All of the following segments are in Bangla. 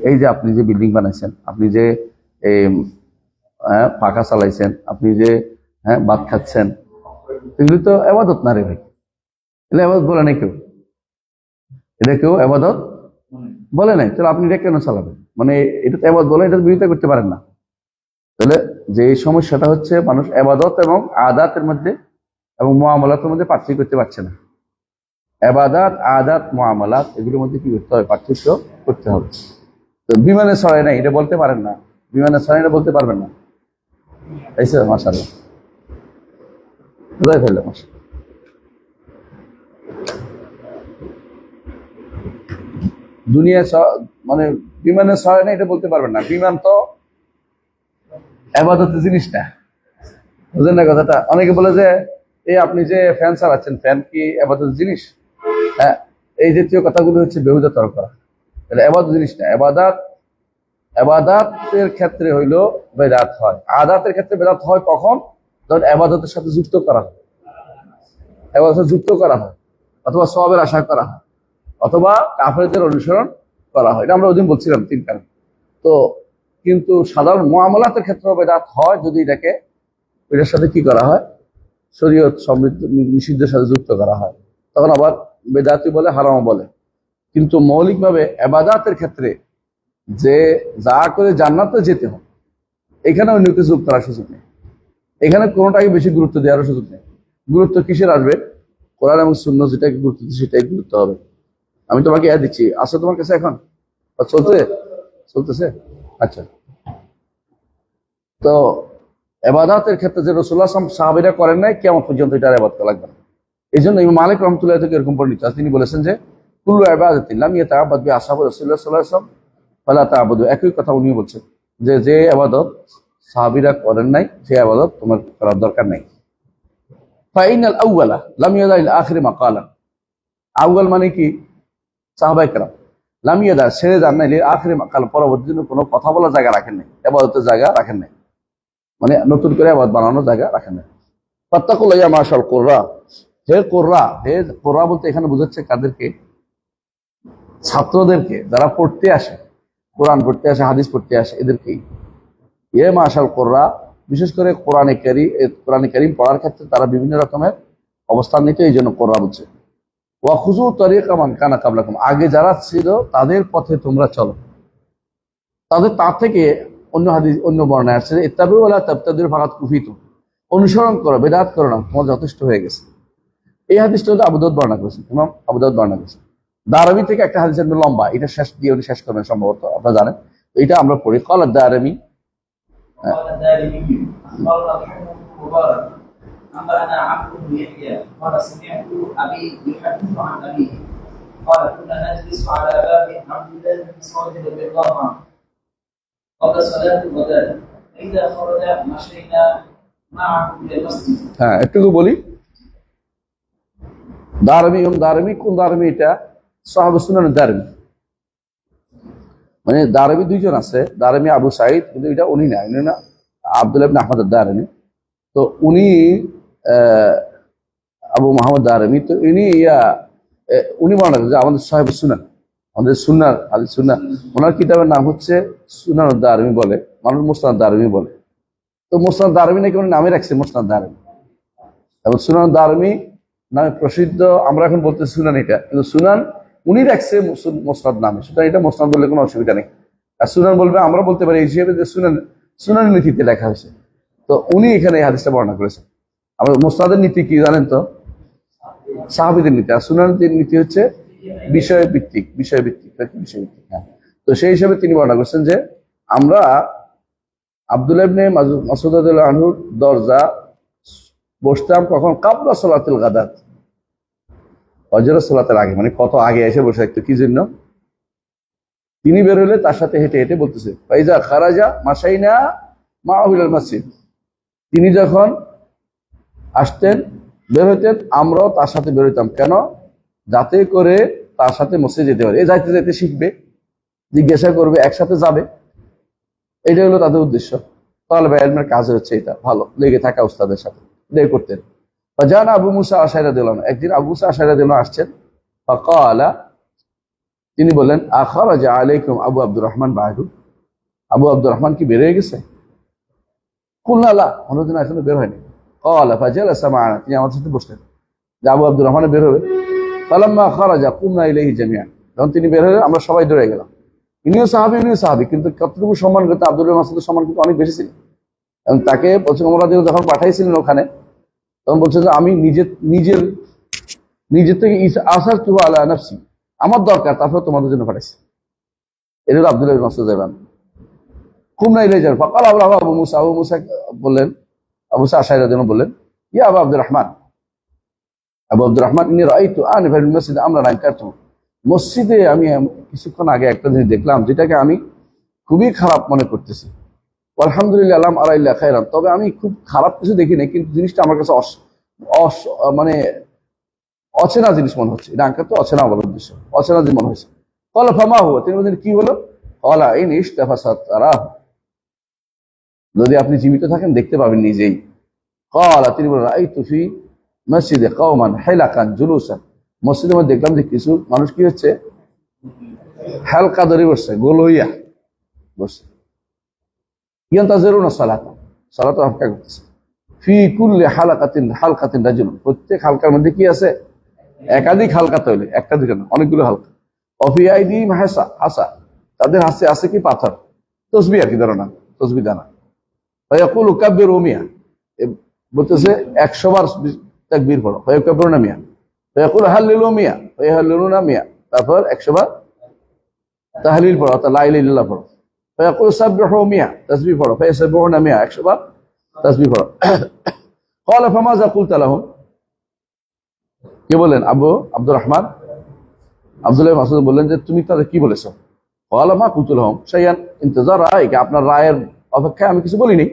এই যে আপনি যে বিল্ডিং বানাইছেন, আপনি যে পাখা চালাইছেন, আপনি যে ভাত খাচ্ছেন, এগুলি তো আবাদত না রে ভাই। এটা আবাদত বলে নাই কেউ, এটা কেউ আবাদত বলে নাই। তাহলে আপনি এটা কেন চালাবেন? মানে এটা তো আবাদত বলে, এটা বিরোধিতা করতে পারেন না। তাহলে যে সমস্যাটা হচ্ছে, মানুষ আবাদত এবং আদাতের মধ্যে এবং মুআমালাতের মধ্যে পার্থক্য করতে পারছে না। আবাদাত, আদাত, মুআমালাত এগুলোর মধ্যে কি করতে হবে? পার্থক্য করতে হবে। তো বিমানে ছড়ায় নাই এটা বলতে পারেন না, বিমানে ছড়ায় এটা বলতে পারবেন না। তাই স্যার, মাশাআল্লাহ, বোঝাই ফেললাম। দুনিয়া মানে বিমানে ছড়ায় না এটা বলতে পারবেন না। বিমান তো আবাদতের জিনিস না, বুঝলেন না কথাটা? অনেকে বলে যে এই আপনি যে ফ্যান চালাচ্ছেন, ফ্যান কি আবাদতের জিনিস? হ্যাঁ, এই জাতীয় কথাগুলো হচ্ছে বেহুদা তর্ক করা। এটা আবাদত জিনিস না। আবাদাতের ক্ষেত্রে হইলো বেদাত হয়, আদাতের ক্ষেত্রে বেদাত হয় কখন? যখন আবাদতের সাথে যুক্ত করা হয়, আবাদতের যুক্ত করা হয়, অথবা সওয়াবের আশা করা হয়, অথবা কাফেরদের অনুসরণ করা হয়। এটা আমরা ওদিন বলছিলাম 3 কারণ। তো কিন্তু সাধারণ মুআমালাতের ক্ষেত্রে বেদাত হয় যদি এটার সাথে কি করা হয়? শরীয়ত সমৃদ্ধ নিষিদ্ধের সাথে যুক্ত করা হয়, তখন আবার বেদাতি বলে, হারাম বলে। কিন্তু মৌলিকভাবে ইবাদতের ক্ষেত্রে যে যা করে জান্নাতে যেতে হয়, এখানে অন্য কিছু যোগ করার সুযোগ নেই। এখানে কোনোটাকে বেশি গুরুত্ব দেওয়ার সুযোগ নেই। গুরুত্ব কিসের আসবে? কোরআন এবং সুন্নাহ যেটাকে গুরুত্ব দিচ্ছে সেটাই গুরুত্ব হবে। আমি তোমাকে দিচ্ছি, আসো তোমার কাছে এখন চলতেছে। আচ্ছা, তো ইবাদতের ক্ষেত্রে যে রাসূলুল্লাহ সাল্লাল্লাহু আলাইহি ওয়াসাল্লাম সাহাবীরা করেন নাই, কিয়ামত পর্যন্ত এটা ইবাদত করা লাগবে না। এই জন্য ইমাম মালিক রাহমাতুল্লাহ থেকে এরকম পরিণত আছে, তিনি বলেছেন যে কুল্লু ইবাদাতিন লাম ইয়াতাআব্বাদ বি আসহাবি রাসূলুল্লাহ সাল্লাল্লাহু আলাইহি ওয়াসাল্লাম ফালা তা'বুদু। একই কথা উনি বলছেন যে ইবাদত সাহাবীরা করেন নাই, সেই ইবাদত তোমার করার দরকার নাই। ফাইনাল আউয়ালা লাম ইয়াদা ইল আখিরি মাকালা। আউয়াল মানে কি? সাহাবায়ে কেরাম। লাম ইয়াদা ছেড়ে যান নাই, ইল আখিরি মাকালা পরবর্তী জন্য কোনো কথা বলার জায়গা রাখেন নাই, ইবাদতের জায়গা রাখেন নাই, মানে নতুন করে ইবাদত বানানোর জায়গা রাখেন নাই। ফাত্তাকুল্লাহ ইয়া মাশাল কুররা। হে কুররা বলতে এখানে বোঝাচ্ছে কাদেরকে? ছাত্রদেরকে, যারা পড়তে আসে, কোরআন পড়তে আসে, হাদিস পড়তে আসে, এদেরকেই ইয়ে মাশাল কুররা। বিশেষ করে কোরআনে কারীম পড়ার ক্ষেত্রে তারা বিভিন্ন রকমের অবস্থান নিতে, এই জন্য কুররা বলছে। ওয়া খুযু তরিকা মান কানা ক্বাবলাকুম, আগে যারা ছিল তাদের পথে তোমরা চলো। তার থেকে অন্য বর্ণায় আসছে ইত্তাবিউ ওয়া লা তাবতাদিউ ফাকাদ কুফিতুম, অনুসরণ করো, বেদাত করো না, তোমার যথেষ্ট হয়ে গেছে। এই হাদিসটা হলো আবু দাউদ বর্ণনা করেছেন, ইমাম আবু দাউদ বর্ণনা করেছেন। দারামি থেকে একটা হাদিস আছে লম্বা, এটা শেষ দিয়ে উনি শেষ করবেন সম্ভবত, আপনারা জানেন। এটা আমরা পড়ি। ক্বালা দারামি أخبرنا عبد بن يحيى قال سمعت أبي يحدث عن أبيه قال كنا نجلس على باب عبد الله بن مسعود رضي الله عنه قبل صلاة الغداء فإذا خرج مشينا معه إلى المسجد. হ্যাঁ, একটু বলি। দারমি কোন দারমি? এটা সাহাবা সুনানের দারমি। মানে দারমি দুইজন আছে, দারমি আবু সাঈদ, কিন্তু এটা উনি না আব্দুল্লাহ ইবনে আহমদ আদ-দারমি। তো উনি আবু মোহাম্মদ দারমি। তো উনি বর্ণনা করেন যে আমাদের সাহেব সুনান, আমাদের সুন্নাহ আল সুন্নাহ, ওনার কিতাবের নাম হচ্ছে সুনান দারমি বলে, মানুষ মুসনাদ দারমি বলে। তো মুসনাদ দারমি নাকি উনি নামে রাখছে মুসনাদ দারমি, এবং সুনান দারমি নামে প্রসিদ্ধ। আমরা এখন বলতে সুনান, এটা কিন্তু সুনান উনি রাখছে মুসনাদ নামে, সুতরাং এটা মুসনাদ বললে কোনো অসুবিধা নেই। আর সুনান বলবে, আমরা বলতে পারি এই হিসেবে যে সুনান নীতিতে লেখা হয়েছে। তো উনি এখানে এই হাদিসটা বর্ণনা করেছেন। আমাদের মুসনাদের নীতি কি জানেন তো? সাহাবীদের নীতি। আর সুনানের নীতি হচ্ছে বিষয়ভিত্তিক। হ্যাঁ, তো সেই হিসাবে তিনি বর্ণনা করেছেন যে আমরা আব্দুল্লাহ ইবনে মাসউদ রাদিয়াল্লাহু আনহুর দরজা বসতাম কখন? কাবলা সালাতুল গাদাত, ফজরের সালাতের আগে, মানে কত আগে এসে বসে থাকতো। কি জন্য? তিনি বের হলে তার সাথে হেঁটে হেঁটে বলতেছে ফাইজা খারাজা মাশাইনা মাআহু ইলাল মসজিদ। তিনি যখন আসতেন, বের হইতেন, আমরাও তার সাথে বের হইতাম। কেন? যাতে করে তার সাথে মসজিদে যেতে পারে। যাইতে যাইতে শিখবে, জিজ্ঞাসা করবে, একসাথে যাবে। এটা হলো তাদের উদ্দেশ্য। তালেবে ইলমের কাজ হচ্ছে এটা, ভালো লেগে থাকা উস্তাদের সাথে বের করতেন। জান আবু মুসা আশআরী রাদিয়াল্লাহু আনহু, একদিন আবু মুসা আশআরী রাদিয়াল্লাহু আনহু আসছেন। ফাকালা, তিনি বললেন, আখরাজা আলাইকুম আবু আব্দুর রহমান বাহদু, আবু আব্দুর রহমান কি বের হয়ে গেছে? কুলনা লা, অন্যদিন এখনো বের হয়নি। ক্বালা ফাজালাসা মা'ানা, তিনি আমাদের সাথে বসলেন যে আবু আব্দুর রহমান বের হবে। ফালাম্মা খারাজা কুমনা ইলাইহি জামিআন, যখন তিনি বের হলেন আমরা সবাই দৌড়ে গেলাম। ইনিও সাহাবী, কিন্তু কতটুকু সম্মান করতে আব্দুল্লাহ মাসউদের সম্মান কিন্তু অনেক বেশি ছিল। এবং তাকে বলছেন ওমর রাদিয়াল্লাহু যখন পাঠাইছিলেন ওখানে, তখন বলছে যে আমি নিজের থেকে আসার তু আলা নাফসি, আমার দরকার, তারপর তোমাদের জন্য পাঠাইছি। এটা হলো আব্দুল্লাহ বিন মাসউদ রাদিয়াল্লাহু আনহু। কুমনা ইলাইহি জামিআন ফাকাল আবু মুসা বললেন, আবু মুসা আশআরী রাদিয়াল্লাহু বললেন, ইয়া আবু আব্দুর রহমান, আবু আব্দুর রহমান, ইন্নী রাআইতু আনিফা ফিল মসজিদ আমরান আনকারতু, মসজিদে আমি কিছুক্ষণ আগে একটা জিনিস দেখলাম যেটাকে আমি খুবই খারাপ মনে করতেছি। আলহামদুলিল্লাহ আলাম আলাইল্লাহ খায়রান, তবে আমি খুব খারাপ কিছু দেখি না, কিন্তু জিনিসটা আমার কাছে মানে অচেনা জিনিস মনে হচ্ছে। এটা আঙ্কার তো অচেনা বলার উদ্দেশ্য, অচেনা জিনিস মনে হয়েছে। ক্বালা ফামা হুয়া, তিনি বললেন কি হলো? ক্বালা ইন ইশতাফাসাত তারাহু, যদি আপনি জীবিত থাকেন দেখতে পাবেন নিজেই। ক্বালা, তিনি বললেন রাআইতু ফি মসজিদে কওমান হিলাকান জুলুসান, মসজিদের মধ্যে দেখলাম যে কিছু মানুষ কি হচ্ছে, হালকা ধরে বসছে, গোল হইয়া বসছে। ইয়ান্তাজিরুনা সালাত, সালাত অপেক্ষা করতেছে। ফি কুল্লি হালকাতিন রাজুল, প্রত্যেক হালকার মধ্যে কি আছে? একাধিক হালকা তৈরি, একটা দিকে না, অনেকগুলো হালকা। অফি আইদিহিম হাসা, তাদের হাতে আছে কি? পাথর, তসবিহ আর কি, ধরো না তসবিহ দানা। ফায়াকুলু কাব্বিরু মিয়া, বলতেছে 100 বার তাকবীর পড়ো। ফায়াকাব্বিরুনা মিয়া, ফায়াকুলু হাল্লিলু মিয়া, ফায়াহাল্লিলুনা মিয়া, তারপর 100 বার তাহলিল পড়ো, অর্থাৎ লা ইলাহা ইল্লাল্লাহ পড়ো। ফায়াকুলু সাব্বিহু মিয়া, তাসবিহ পড়ো। ফায়াসাব্বিহুনা মিয়া, 100 বার তাসবিহ পড়ো। ক্বালা ফামাযা কুলতা লাহুম, কে বলেন? আবু আব্দুর রহমান আব্দুল্লাহ মাসউদ বললেন যে তুমি তাদের কি বলেছো? ক্বালা মা কুলতু লাহুম শাইআন ইনতিজার রায়কা, আপনার রায়ের অপেক্ষায় আমি কিছু বলিনি।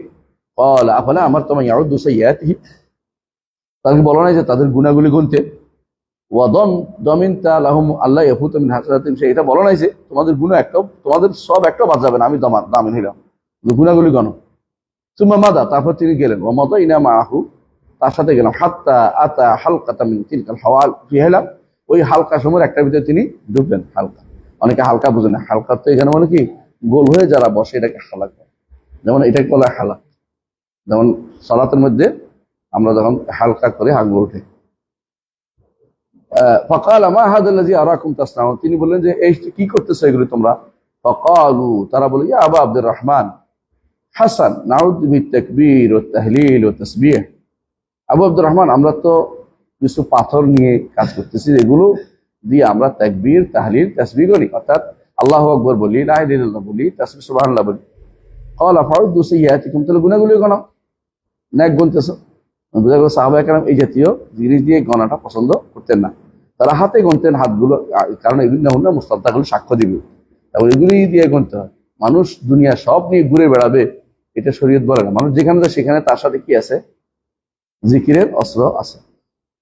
ক্বালা আফালা আমারতুম ইয়াউদ্দু সাইয়্যাতিহি, তাদেরকে বলো নাই যে তাদের গুনাহগুলি গুনতে? ওয়া দামিনতা লাহুম আল্লাহ ইয়াফুতু মিন হাসানাতিহিম, সে এটা বলো নাই যে তোমাদের গুনাহ একটাও, তোমাদের সব একটাও বাদ যাবে না, আমি দামিন হইলাম, গুনাহগুলি গণ। সুম্মা মাদা, তারপর তিনি গেলেন। ওয়া মাদাইনা মাআহু, তার সাথে গেলাম। হাত্তা আতা হালকাতাম মিন তিলকাল হাওয়াল ফি হিলাম, ওই হালকা সময়ের একটার ভিতরে তিনি ঢুকলেন। হালকা, অনেকে হালকা বুঝে না, হালকা তো এখানে মানে কি, গোল হয়ে যারা বসে এটাকে হালাক, যেমন এটাকে বলা হালাক। যেমন সালাতের মধ্যে আমরা যখন হালকা করে আঙ্গুল উঠে। ফাকাল মা হাযা আল্লাযী আরাকুম তাসনাউন, তিনি বললেন যে এই কি করতেছো এগুলো তোমরা? ফাকালু, তারা বলে, ইয়া আবু আব্দুর রহমান হাসান নাউযু বিত-তাকবীর ওয়াত তাহলিল ওয়াত তাসবিহ, আবু আব্দুর রহমান, আমরা তো কিছু পাথর নিয়ে কাজ করতেছি, এগুলো দিয়ে আমরা তাকবীর, তাহলিল, তাসবিহ করি, অর্থাৎ আল্লাহু আকবার বলি, লা ইলাহা ইল্লাল্লাহ বলি, তাসবিহ সুবহানাল্লাহ বলি। ক্বালা ফাউদ্দু সাইয়্যাতিকুম, তাহলে গুনাহগুলো গণাও, নেক গুনতেছো। বুঝা গেল সাহাবায়ে কেরাম এই জাতীয় জিনিস দিয়ে গণাটা পছন্দ করতেন না, তারা হাতে গুনতেন, হাতগুলো, কারণ এগুলি না হলে মুস্তাদদাগুলো সাক্ষ্য দিবে, তারপর এগুলি দিয়ে গুনতে হয়। মানুষ দুনিয়া সব নিয়ে ঘুরে বেড়াবে, এটা শরীয়ত বলে না। মানুষ যেখানে যায় সেখানে তার সাথে কি আছে? জিকিরের অস্ত্র আছে।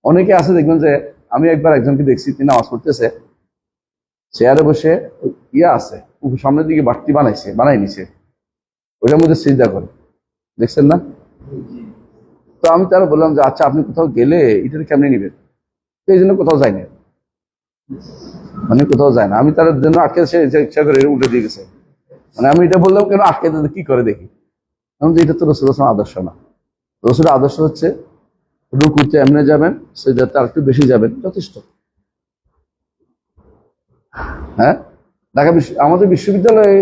অনেকে আছে দেখবেন যে, আমি একবার একজনকে দেখছি, তিনি নামাজ পড়তেছে, চেয়ারে বসে ইয়া আছে, সামনের দিকে বাড়তি বানাই নিছে, ওইটার মধ্যে সিজদা করে, দেখছেন না? তো আমি তারা বললাম যে আচ্ছা, আপনি কোথাও গেলে এটা কেমনি নিবেন? এই জন্য কোথাও যায়নি, মানে কোথাও যায় না। আমি তার জন্য আটকে ইচ্ছা করে উল্টে দিয়ে গেছে, মানে আমি এটা বললাম কেন আটকে কি করে দেখি। এটা তো রসুলের আদর্শ না। রসুলের আদর্শ হচ্ছে রুকুতে এমনি যাবেন, সিজদাতে আর একটু বেশি যাবেন, যথেষ্ট। হ্যাঁ, ঢাকা আমাদের বিশ্ববিদ্যালয়ে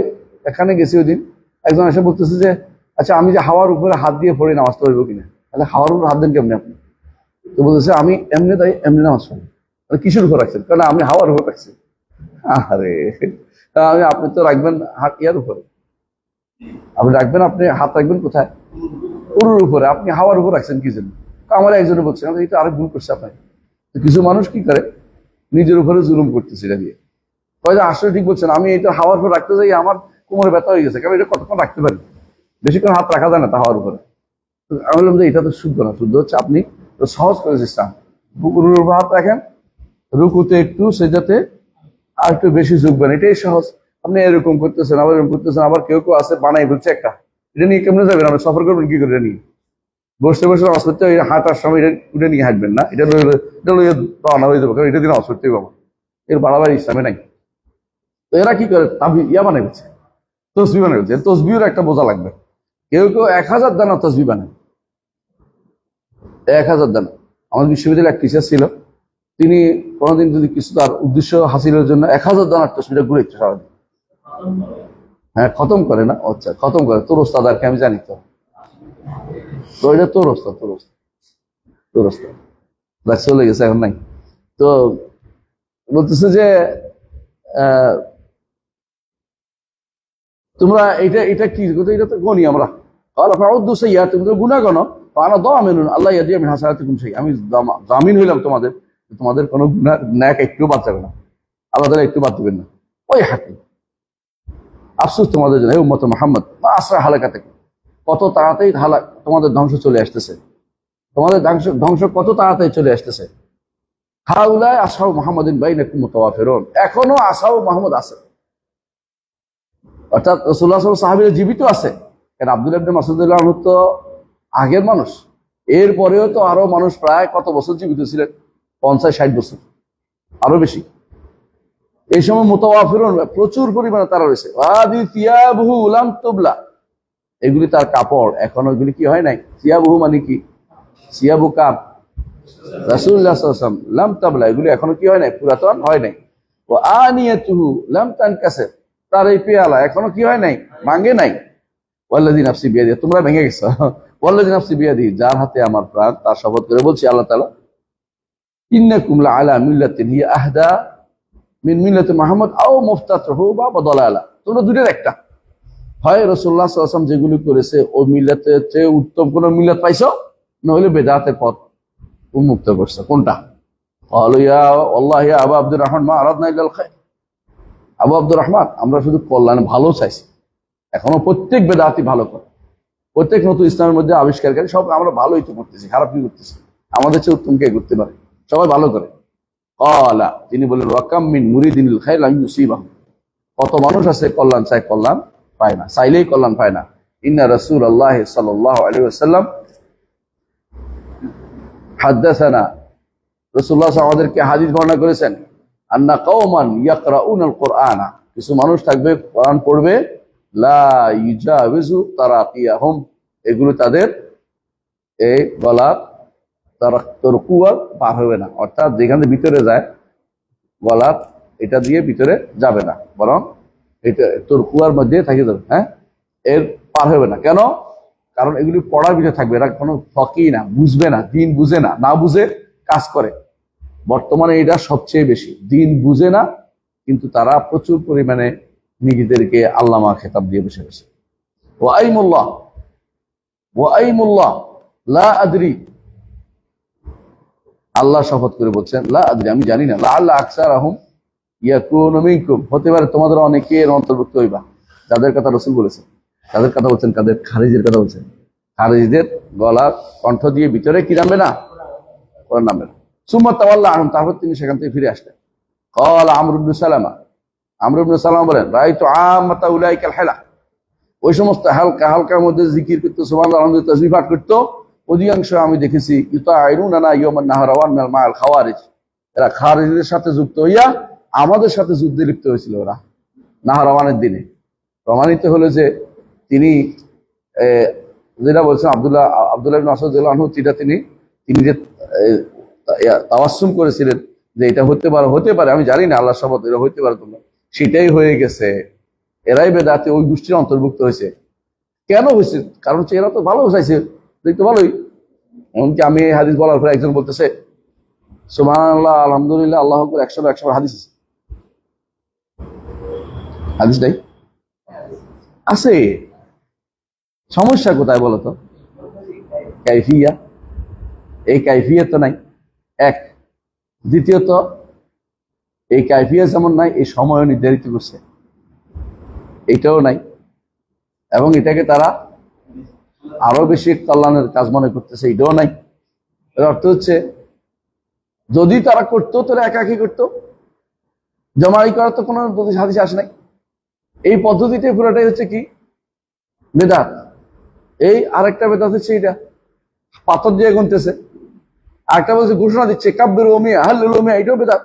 এখানে গেছি ওই দিন, একজন এসে বলতেছে যে আচ্ছা, আমি যে হাওয়ার উপরে হাত দিয়ে পড়ে নামাজ পড়বো কিনা? তাহলে হাওয়ার উপরে হাত দেন কেমনি আপনি? তো বলতেছে আমি এমনি নামাজ পড়ি। কিসের উপর রাখছেন? কারণ আমি হাওয়ার উপর রাখছি। আরে আপনি তো রাখবেন হাত ইয়ার উপরে, আপনি রাখবেন, আপনি হাত রাখবেন কোথায়? উরুর উপরে। আপনি হাওয়ার উপর রাখছেন কি জন্য? আমার একজনে বলছে এটা আরেক ভুল করছে আপনাকে। কিছু মানুষ কি করে, নিজের উপরে জুলুম করতেছে এটা দিয়ে। আসলে ঠিক বলছেন, আমি এটা হাওয়ার উপর রাখতে যাই আমার কোমরে ব্যথা হয়ে গেছে, কারণ এটা কতক্ষণ রাখতে পারি, বেশিক্ষণ হাত রাখা যায় না তা হাওয়ার উপরে। আমি বললাম যে এটা তো শুদ্ধ না, শুদ্ধ হচ্ছে আপনি সহজ করে ইসলাম, বুকুরের উপর হাত রাখেন, রুকুতে একটু, সেটাতে আর একটু বেশি ঝুঁকবেন, এটাই সহজ। আপনি এরকম করতেছেন, আবার এরকম করতেছেন, আবার কেউ কেউ আছে বানাই বলছে একটা, এটা নিয়ে কেমনে যাবেন? আপনি সফর করবেন কি করে? এটা নিয়ে বসতে বসে নামাজ পড়তে হাঁটার সময় এটা নিয়ে হাঁটবেন না, এটা লইয়ে রওনা হয়ে যাবো, কারণ এটা দিয়ে নামাজ পড়তেই পাবো। এর বাড়াবাড়ি ইসলামে নাই। তো এরা কি করে ইয়া বানাই গেছে, তসবি বানাই গেছে। তসবির একটা বোঝা লাগবে। কেউ কেউ 1000 দানা তসবি বানায়, 1000 দানা। আমাদের বিশ্ববিদ্যালয়ে এক টিচার ছিল, তিনি কোনোদিন যদি কিছু তার উদ্দেশ্য হাসিলের জন্য 1000 দানার তসবিটা ঘুরে সারাদিন। হ্যাঁ, খতম করে না? আচ্ছা, খতম করে। তোর ওস্তাদ আর কি, আমি জানি তো। তো এটা তোর ওস্তাদ, তোর ওস্তাদ, তোর ওস্তাদ চলে গেছে, এখন নাই। তো বলতেছে যে তোমরা এটা এটা কি, এটা তো গনি আমরা। তুমি তো গুণা গণ, আল্লাহ আমি হাসারাতে কোন সেই, আমি জামিন হইলাম তোমাদের, তোমাদের কোনো গুণা ন্যাক একটু বাদ যাবে না, আল্লাহ তাআলা একটু বাদ দিবেন না। ওই হাকি আফসোস তোমাদের জন্য, হে উম্মত মুহাম্মদ, আশ্রয় হালাকা থেকে, কত তাড়াতাড়ি তোমাদের ধ্বংস চলে আসতেছে, তোমাদের ধ্বংস কত তাড়াতাড়ি চলে আসতেছে। হাউলাই আসহাবু মুহাম্মাদিন বাইনাকুম মুতাওয়াফিরুন, এখনো আসহাবু মুহাম্মদ আছে, অর্থাৎ রাসূলুল্লাহ সাল্লাল্লাহু আলাইহি ওয়াসাল্লাম সাহাবীরা জীবিত আছে। কারণ আব্দুল্লাহ ইবনে মাসউদ রাদিয়াল্লাহু আনহু তো আগের মানুষ, এরপরেও তো আরো মানুষ প্রায় কত বছর জীবিত ছিলেন, 50-60 বছর, আরো বেশি। এই সময় মুতাওয়াফিরুন প্রচুর পরিমাণে তারা রয়েছে। ওয়াদি থিয়াবুহু লাম তুবলা, এগুলি তার কাপড়, এখনো এগুলি কি হয় নাই। থিয়াবুহু মানে কি? থিয়াবু কাপ রাসূলুল্লাহ সাল্লাল্লাহু আলাইহি ওয়াসাল্লাম লাম তাবলা, এগুলি এখনো কি হয় নাই, পুরাতন হয় নাই। ওয়া আনিয়াতুহু লাম তানকাসির, তার এই পেয়ালা এখনো কি হয় নাই, ভাঙে নাই। ওয়াল্লাযী নাফসি বিয়াদিহি, তোমরা ভেঙে গেছো। ওয়াল্লাযী নাফসি বিয়াদিহি, যার হাতে আমার প্রাণ, তার শপথ করে বলছি আল্লাহ তাআলা, ইন্নাকুম লাআলা মিল্লাতিন হিয়া আহদা মিন মিল্লাতি মুহাম্মদ আও মুফতাতুহু বা বদলালা, তোমরা দুটোর একটা, হয় রাসূলুল্লাহ সাল্লাল্লাহু আলাইহি ওয়াসাল্লাম যেগুলি করেছে ওই মিল্লাতের চেয়ে উত্তম কোন মিল্লাত পাইছো, না হলে বেদাতের পথ উন্মুক্ত করছো। কোনটা? ক্বালু ইয়া আল্লাহ ইয়া আবু আব্দুর রহমান মা আরাদনা ইল্লাল খায়র, আবু আব্দুর রহমান, আমরা শুধু কল্যাণ ভালো চাইছি। এখনো প্রত্যেক বেদাতি ভালো করে, প্রত্যেক নতুন ইসলামের মধ্যে আবিষ্কারকারী সব আমরা ভালোই তো করতেছি, খারাপ কি করতেছি? আমাদের চেয়ে উত্তম কে করতে পারে? সবাই ভালো করে। ক্বালা, তিনি বলেন, ওয়াকাম মিন মুরিদিন লিল খায়র লা ইউসিবাহু, কত মানুষ আছে কল্যাণ চায়, কল্যাণ পায় না, চাইলেই কল্যাণ পায় না। ইন্না রাসূলুল্লাহ সাল্লাল্লাহু আলাইহি ওয়াসাল্লাম হাদাসানা, রাসূলুল্লাহ আমাদেরকে হাদিস বর্ণনা করেছেন, আন্না কওমান ইয়াকরাউনাল কুরআনা, কিছু মানুষ থাকবে কোরআন পড়বে, লা ইউজাবিজু তারাকিয়াহুম, এগুলো তাদের এই গলার তরকুয়ার পার হবে না, অর্থাৎ যেখানে ভিতরে যায় গলার এটা দিয়ে ভিতরে যাবে না, বরং এটা তরকুয়ার মধ্যে থাকে যাবে। হ্যাঁ, এর পার হবে না। কেন? কারণ এগুলি পড়ার ভিতরে থাকবে, এরা কোনো ফকি না, বুঝবে না, দিন বুঝে না, না বুঝে কাজ করে। বর্তমানে এটা সবচেয়ে বেশি, দিন বুঝে না, কিন্তু তারা প্রচুর পরিমাণে নিজেদেরকে আল্লামা খেতাব দিয়ে বসে গেছে। ওয়াইমুল্লাহ ওয়াইমুল্লাহ লা আদরি, আল্লাহ শপথ করে বলছেন, লা আদরি, আমি জানি না, লা আল্লাহ আকসারাহুম ইয়াকুনু মিনকুম, হতে পারে তোমাদের অনেকের অন্তর্ভুক্ত হইবা। যাদের কথা রাসূল বলেছেন, তাদের কথা বলছেন, তাদের খারিজের কথা বলছেন। খারিজদের গলার কণ্ঠ দিয়ে ভিতরে কি নামবে না, কোরআন নামবে না। সুম্মা তাওয়াল্লা আনহুম, তারপর তিনি সেখান থেকে ফিরে আসলেন। ক্বালা আমর ইবনে সালামা, আমর ইবনে সালামা বলেন, রাআইতু আম্মাতা উলাইকাল হিলা, ওই সমস্ত হালকা হালকার মধ্যে জিকির করতো, সুবহানাল্লাহ, আলহামদুলিল্লাহ, তাসবিহ পাঠ করতো, অধিকাংশ আমি দেখেছি ইউতাইরুনা ইয়াওমান নাহরাওয়ান মিনাল মাআল খাওয়ারিজ, এরা খারিজদের সাথে যুক্ত হইয়া আমাদের সাথে যুদ্ধে লিপ্ত হয়েছিল। ওরা নাহরাওয়ানের দিনে প্রমাণিত হলো যে তিনি যেটা বলছেন আব্দুল্লাহ ইবনে মাসউদ রাদিয়াল্লাহু আনহু, তিনি যে তাওয়াসসুম করেছিলেন যে এটা হতে পারে, আমি জানি না, আল্লাহর শপথ, এটা হতে পারে তোমরা, সেটাই হয়ে গেছে। এরাই বেদাতে ওই গোষ্ঠীর অন্তর্ভুক্ত হয়েছে। কেন হয়েছে? কারণ হচ্ছে এরা তো ভালো চাইছে, দেখতে ভালোই। এমনকি আমি এই হাদিস বলার পরে একজন বলতেছে সুবহানাল্লাহ, আলহামদুলিল্লাহ, আল্লাহু আকবার 100 হাদিস আছে। হাদিস নাই আছে, সমস্যা কোথায় বলো তো? কাইফিয়া, এই কাইফিয়া তো নাই এক। দ্বিতীয়ত, এই কাইফিয়া যেমন নাই, এই সময় নির্ধারিত করছে, এইটাও নাই। এবং এটাকে তারা আরো বেশি কল্যাণের কাজ মনে করতেছে, এটাও নাই। এর অর্থ হচ্ছে যদি তারা করতো তাহলে একাকি করতো, জমাই করার তো কোনো হাদিস আসে নাই। এই পদ্ধতিতে পুরোটাই হচ্ছে কি বেদাত। এই আরেকটা বেদাত হচ্ছে এটা পাথর দিয়ে গুনতেছে, আরেকটা বলছে ঘোষণা দিচ্ছে কাব্যের ওমিয়া হাল্লুল ওমিয়া, এটাও বেদাত।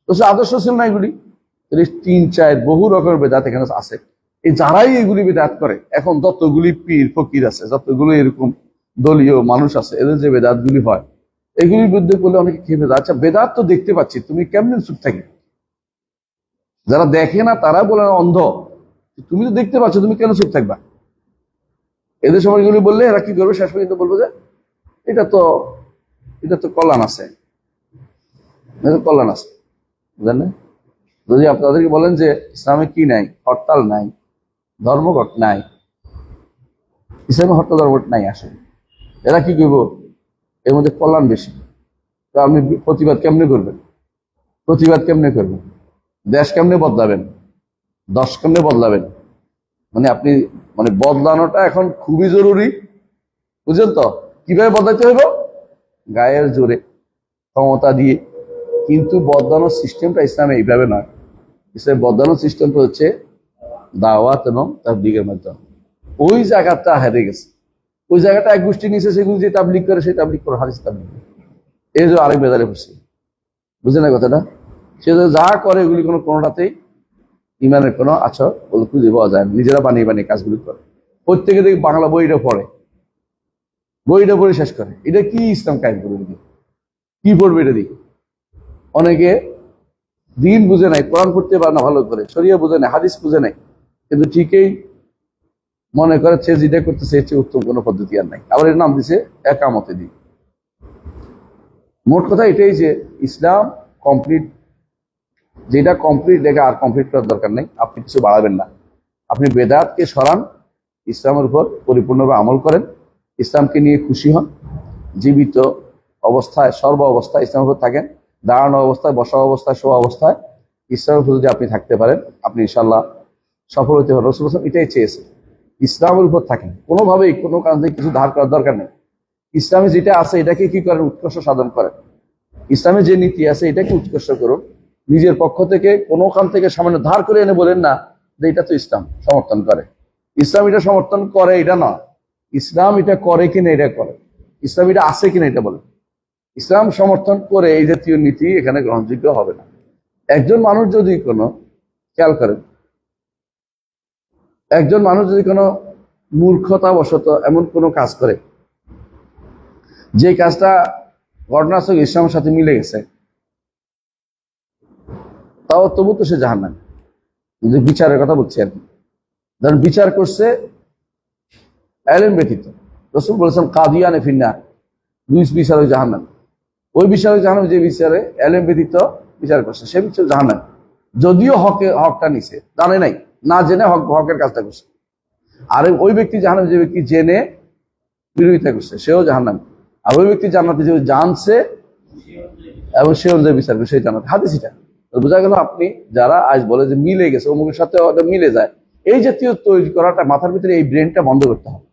তো আদর্শ ছিল না এগুলি, 3-4 বহু রকমের বেদাত এখানে আছে। এই যারাই এগুলি বেদাত করে, এখন যতগুলি পীর ফকির আছে, যতগুলো এরকম দলীয় মানুষ আছে, এদের যে বেদাত গুলি হয়, এগুলির বিরুদ্ধে বলে অনেকে খেয়ে বেদাত। আচ্ছা, বেদাত তো দেখতে পাচ্ছি, তুমি কেমনে চুপ থাকি? যারা দেখে না তারা বলে অন্ধ, তুমি তো দেখতে পাচ্ছ, তুমি কেন চুপ থাকবা? এদের সময় এগুলি বললে এরা কি করবে? শেষ পর্যন্ত বলবো যে এটা তো কল্যাণ আছে, কল্যাণ আছে, বুঝলেন না? যদি আপনাদেরকে বলেন যে ইসলামে কি নাই, হরতাল নাই, ধর্মঘট নাই, ইসলামে হরতাল ধর্মঘট নাই, আসলে এরা কি করবো? এর মধ্যে কল্যাণ বেশি। তো আপনি প্রতিবাদ কেমনে করবেন? দেশ কেমনে বদলাবেন? দশ কেমনে বদলাবেন? মানে আপনি বদলানোটা এখন খুবই জরুরি, বুঝলেন তো? কিভাবে বদলাইতে হইব? গায়ের জোরে, ক্ষমতা দিয়ে। কিন্তু বদলানোর সিস্টেমটা ইসলামে এইভাবে নয়। ইসলামে বদলানোর সিস্টেমটা হচ্ছে দাওয়াত এবং তাবলীগের মাধ্যমে। ওই জায়গাটা হেরে গেছে। ওই জায়গাটা এক গোষ্ঠী নিচে, সেগুলো যে তাবলীগ করে, সেই তাবলীগ করে, হাদিস তাবলীগ। এই যে আরেক বেদারে বসছে, বুঝলেন না কথাটা? সে যা করে এগুলি কোনোটাতেই ইমানের কোনো আচর ওগুলো খুঁজে পাওয়া যায় না। নিজেরা বানিয়ে বানিয়ে কাজগুলি করে। প্রত্যেকে দেখি বাংলা বইটা পড়ে শেষ করে। এটা কি ইসলাম কায়েম করবে? কি পড়বে এটা দিকে? অনেকে দিন বুঝে নাই, কোরআন পড়তে পারে না ভালো করে, শরিয়া বুঝে নাই, হাদিস বুঝে নাই, কিন্তু ঠিকই মনে করে সে যেটা করতেছে এর চেয়ে উত্তম কোনো পদ্ধতি আর নাই। আবার এর নাম দিছে একামতে দিন। মোট কথা এটাই যে ইসলাম কমপ্লিট, যেটা কমপ্লিট দেখে আর কমপ্লিট করার দরকার নেই। আপনি কিছু বাড়াবেন না, আপনি বেদাতকে সরান, ইসলামের উপর পরিপূর্ণভাবে আমল করেন, ইসলামকে নিয়ে খুশি হন, জীবিত অবস্থায় সর্ব অবস্থায় ইসলামের উপর থাকেন, দাঁড়ানো অবস্থায়, বসা অবস্থায়, শোয়া অবস্থায় ইসলামের উপর যদি আপনি থাকতে পারেন, আপনি ইনশাল্লাহ সফল হতে পারেন। রাসূল এটাই চেয়েছে, ইসলামের উপর থাকেন, কোনোভাবেই কোনো কাজ থেকে কিছু ধার করার দরকার নেই। ইসলামে যেটা আছে এটাকে কি করেন? উৎকর্ষ সাধন করেন। ইসলামে যে নীতি আছে এটাকে উৎকর্ষ করুন। নিজের পক্ষ থেকে কোনো কান থেকে সামান্য ধার করে এনে বলেন না যে এটা তো ইসলাম সমর্থন করে, ইসলাম এটা সমর্থন করে, এটা নয়। ইসলাম এটা করে কিনা এটা করে, ইসলাম এটা আছে কিনা এটা বলে। ইসলাম সমর্থন করে এই জাতীয় নীতি এখানে গ্রহণযোগ্য হবে না। একজন মানুষ যদি কোনো, খেয়াল করেন, একজন মানুষ যদি কোনো মূর্খতাবশত এমন কোনো কাজ করে যে কাজটা ঘটনাস্থল ইসলামের সাথে মিলে গেছে, তাও তবু তো সে জাহান্নামী। যে বিচারের কথা বলছি আর কি, ধরেন বিচার করছে এলেম ব্যতীত, রাসূল বলেছেন কাদিয়ানে ফিন্নার, দুই বিচারক জাহান্নামী। ওই বিচারক জাহান্নামী যে বিচারে এলেম ব্যতীত বিচার করছে, সে বিচার জাহান্নামী, যদিও হকটা নিছে, জানে নাই, না জেনে হকের কাজটা করছে। আর ওই ব্যক্তি জাহান্নামী যে ব্যক্তি জেনে বিরোধিতা করছে, সেও জাহান্নামী। আর ওই ব্যক্তি জান্নাতে যে জানছে এবং সে অনুযায়ী বিচার করছে, সেই জান্নাত। হাদিস এটা বোঝা গেল। আপনি যারা আজ বলে যে মিলে গেছে, অমুকের সাথে মিলে যায়, এই জাতীয় তৈরি করাটা, মাথার ভিতরে এই ব্রেনটা বন্ধ করতে হবে,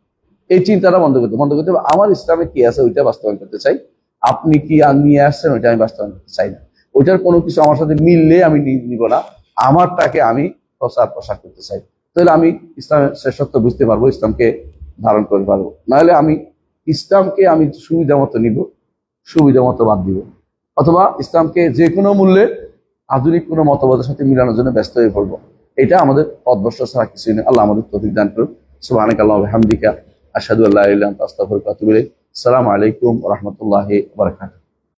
এই চিন্তাটা বন্ধ করতে হবে। আমার ইসলামে কি আছে ওইটা বাস্তবায়ন করতে চাই, আপনি কি নিয়ে আসছেন ওইটা আমি বাস্তবায়ন করতে চাই না। ওইটার কোনো কিছু আমার সাথে মিললে আমি নিব না, আমারটাকে আমি প্রসার করতে চাই। তাহলে আমি ইসলামের শ্রেষ্ঠত্ব বুঝতে পারবো, ইসলামকে ধারণ করতে পারবো। নাহলে আমি ইসলামকে আমি সুবিধা মতো নিব, সুবিধা মতো বাদ দিব, অথবা ইসলামকে যে কোনো মূল্যে আধুনিক কোনো মতবাদের সাথে মিলানোর জন্য ব্যস্ত হয়ে পড়বো। এটা আমাদের পথভ্রষ্ট ছাড়া কিছুই নেই। আল্লাহ আমাদের তৌফিক দান করুন। সুবহানাকাল্লাহু ওয়া বিহামদিকা আশহাদু আল্লা ইলাহা ইল্লা আনতা আস্তাগফিরুকা ওয়া আতুবু ইলাইক। আসসালামু আলাইকুম ওয়া রাহমাতুল্লাহি ওয়া বারাকাতুহু।